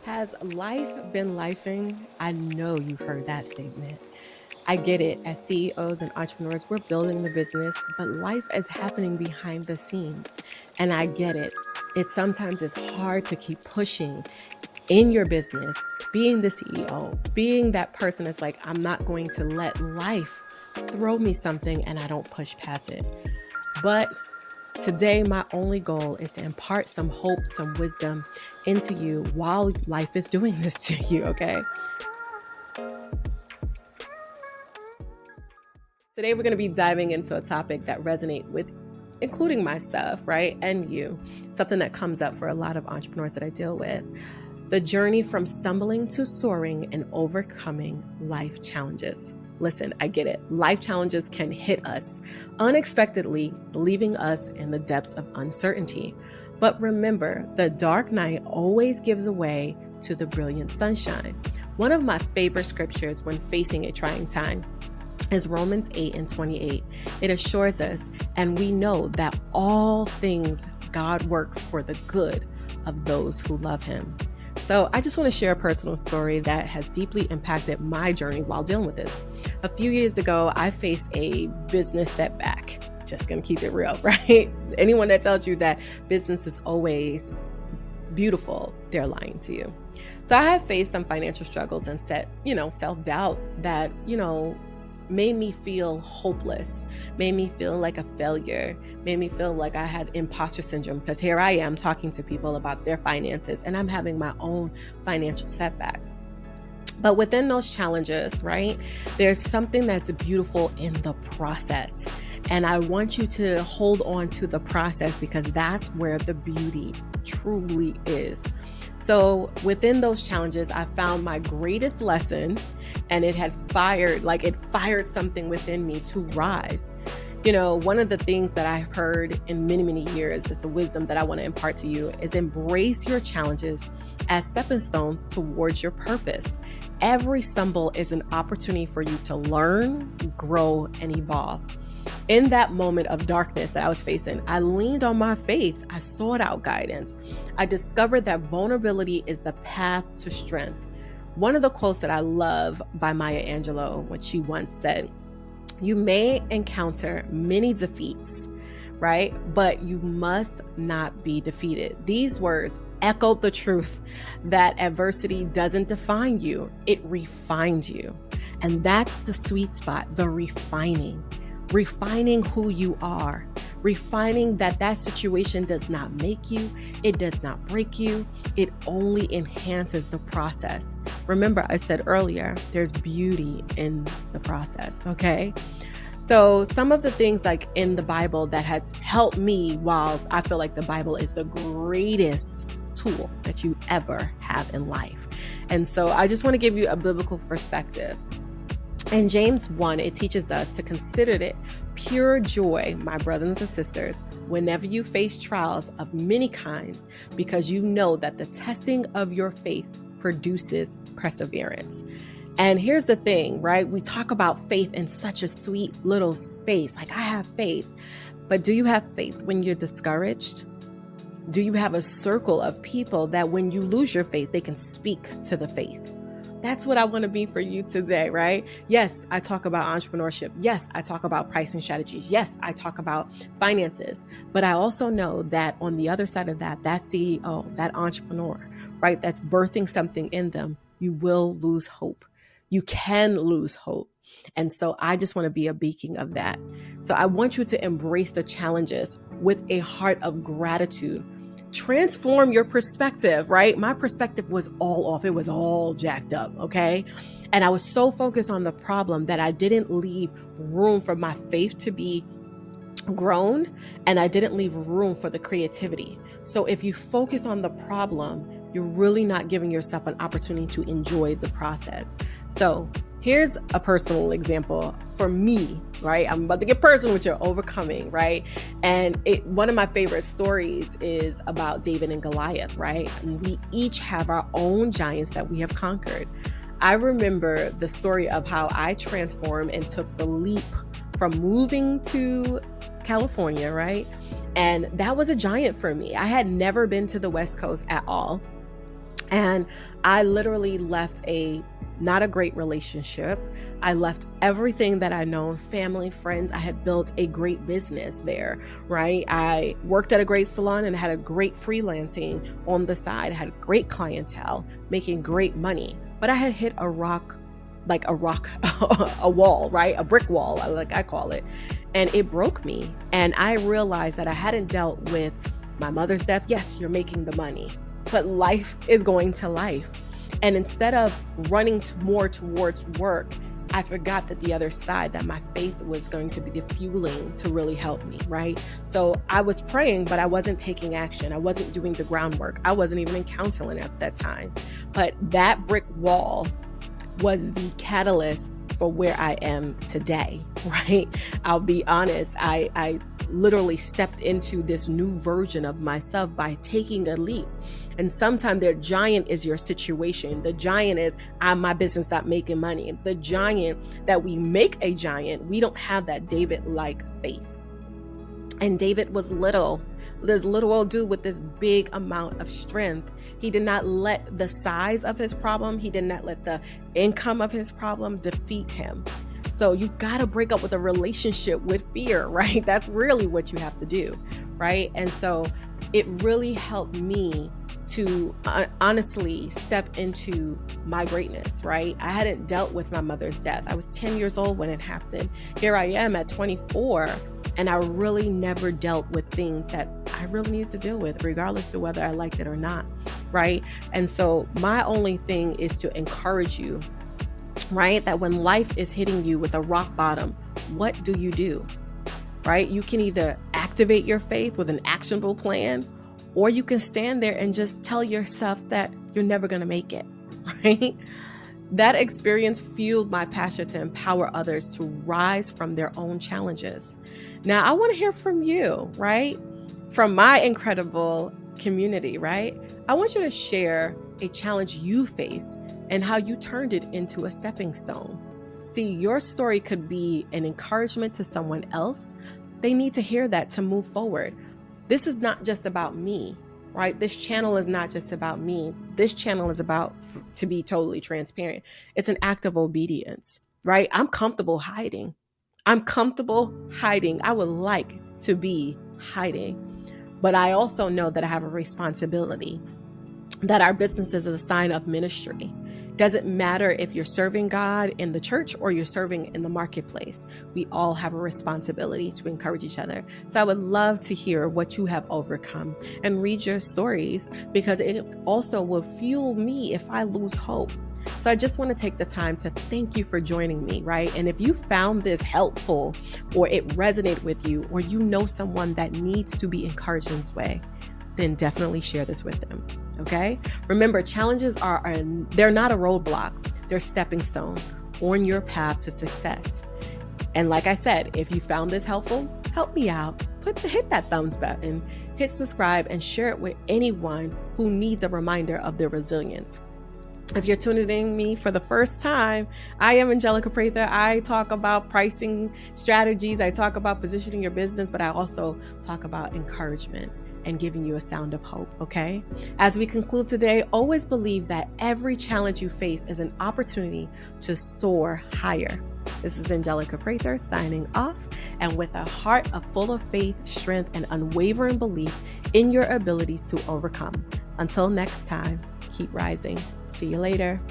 Has life been lifing? I know you've heard that statement. I get it. As CEOs and entrepreneurs, we're building the business, but life is happening behind the scenes. And I get it. It sometimes is hard to keep pushing in your business, being the CEO, being that person that's like, I'm not going to let life throw me something and I don't push past it. But today, my only goal is to impart some hope, some wisdom into you while life is doing this to you, okay? Today, we're going to be diving into a topic that resonates with, including myself, right? And you, something that comes up for a lot of entrepreneurs that I deal with. The journey from stumbling to soaring and overcoming life challenges. Listen, I get it. Life challenges can hit us unexpectedly, leaving us in the depths of uncertainty. But remember, the dark night always gives way to the brilliant sunshine. One of my favorite scriptures when facing a trying time is Romans 8:28. It assures us, and we know that all things God works for the good of those who love him. So I just want to share a personal story that has deeply impacted my journey while dealing with this. A few years ago, I faced a business setback. Just going to keep it real, right? Anyone that tells you that business is always beautiful, they're lying to you. So I had faced some financial struggles and self-doubt that, made me feel hopeless, made me feel like a failure, made me feel like I had imposter syndrome, because here I am talking to people about their finances and I'm having my own financial setbacks. But within those challenges, right, there's something that's beautiful in the process. And I want you to hold on to the process because that's where the beauty truly is. So within those challenges, I found my greatest lesson, and it fired something within me to rise. One of the things that I've heard in many, many years is a wisdom that I want to impart to you is embrace your challenges as stepping stones towards your purpose. Every stumble is an opportunity for you to learn, grow, and evolve. In that moment of darkness that I was facing, I leaned on my faith. I sought out guidance. I discovered that vulnerability is the path to strength. One of the quotes that I love by Maya Angelou, when she once said, "You may encounter many defeats, right? But you must not be defeated." These words echoed the truth that adversity doesn't define you, it refines you. And that's the sweet spot, the refining who you are, refining that situation does not make you, it does not break you, it only enhances the process. Remember, I said earlier, there's beauty in the process, okay? So some of the things like in the Bible that has helped me, while I feel like the Bible is the greatest tool that you ever have in life. And so I just want to give you a biblical perspective. In James 1, it teaches us to consider it pure joy, my brothers and sisters, whenever you face trials of many kinds, because you know that the testing of your faith produces perseverance. And here's the thing, right? We talk about faith in such a sweet little space. Like, I have faith. But do you have faith when you're discouraged? Do you have a circle of people that when you lose your faith, they can speak to the faith? That's what I want to be for you today, right? Yes, I talk about entrepreneurship. Yes, I talk about pricing strategies. Yes, I talk about finances. But I also know that on the other side of that CEO, that entrepreneur, right, that's birthing something in them, you will lose hope. You can lose hope. And so I just want to be a beacon of that. So I want you to embrace the challenges with a heart of gratitude. Transform your perspective, right? My perspective was all off. It was all jacked up, okay? And I was so focused on the problem that I didn't leave room for my faith to be grown, and I didn't leave room for the creativity. So if you focus on the problem, you're really not giving yourself an opportunity to enjoy the process. So here's a personal example for me, right? I'm about to get personal with your overcoming, right? And one of my favorite stories is about David and Goliath, right? And we each have our own giants that we have conquered. I remember the story of how I transformed and took the leap from moving to California, right? And that was a giant for me. I had never been to the West Coast at all. And I literally left not a great relationship. I left everything that I known, family, friends. I had built a great business there, right? I worked at a great salon and had a great freelancing on the side. I had great clientele, making great money. But I had hit a wall, right? A brick wall, like I call it. And it broke me. And I realized that I hadn't dealt with my mother's death. Yes, you're making the money, but life is going to life. And instead of running more towards work, I forgot that the other side, that my faith was going to be the fueling to really help me, right? So I was praying, but I wasn't taking action. I wasn't doing the groundwork. I wasn't even in counseling at that time. But that brick wall was the catalyst for where I am today, right? I'll be honest. I literally stepped into this new version of myself by taking a leap. And sometimes the giant is your situation. The giant is my business not making money. The giant that we make a giant, we don't have that David-like faith. And David was this little old dude with this big amount of strength. He did not let the size of his problem, he did not let the income of his problem defeat him. So you got to break up with a relationship with fear, right? That's really what you have to do, right? And so it really helped me to honestly step into my greatness, right? I hadn't dealt with my mother's death. I was 10 years old when it happened. Here I am at 24, and I really never dealt with things that I really needed to deal with, regardless of whether I liked it or not, right? And so my only thing is to encourage you, right? That when life is hitting you with a rock bottom, what do? Right? You can either activate your faith with an actionable plan, or you can stand there and just tell yourself that you're never going to make it, right? That experience fueled my passion to empower others to rise from their own challenges. Now, I want to hear from you, right? From my incredible community, right? I want you to share a challenge you face and how you turned it into a stepping stone. See, your story could be an encouragement to someone else. They need to hear that to move forward. This is not just about me, right? This channel is not just about me. This channel is about, to be totally transparent, it's an act of obedience, right? I'm comfortable hiding. I would like to be hiding, but I also know that I have a responsibility, that our business is a sign of ministry. Doesn't matter if you're serving God in the church or you're serving in the marketplace. We all have a responsibility to encourage each other. So I would love to hear what you have overcome and read your stories, because it also will fuel me if I lose hope. So I just want to take the time to thank you for joining me, right? And if you found this helpful, or it resonated with you, or you know someone that needs to be encouraged in this way, then definitely share this with them. Okay? Remember, challenges they're not a roadblock. They're stepping stones on your path to success. And like I said, if you found this helpful, help me out. Hit that thumbs button, hit subscribe, and share it with anyone who needs a reminder of their resilience. If you're tuning in me for the first time, I am Angelica Prather. I talk about pricing strategies. I talk about positioning your business, but I also talk about encouragement and giving you a sound of hope, okay? As we conclude today, always believe that every challenge you face is an opportunity to soar higher. This is Angelica Prather signing off, and with a heart full of faith, strength, and unwavering belief in your abilities to overcome. Until next time, keep rising. See you later.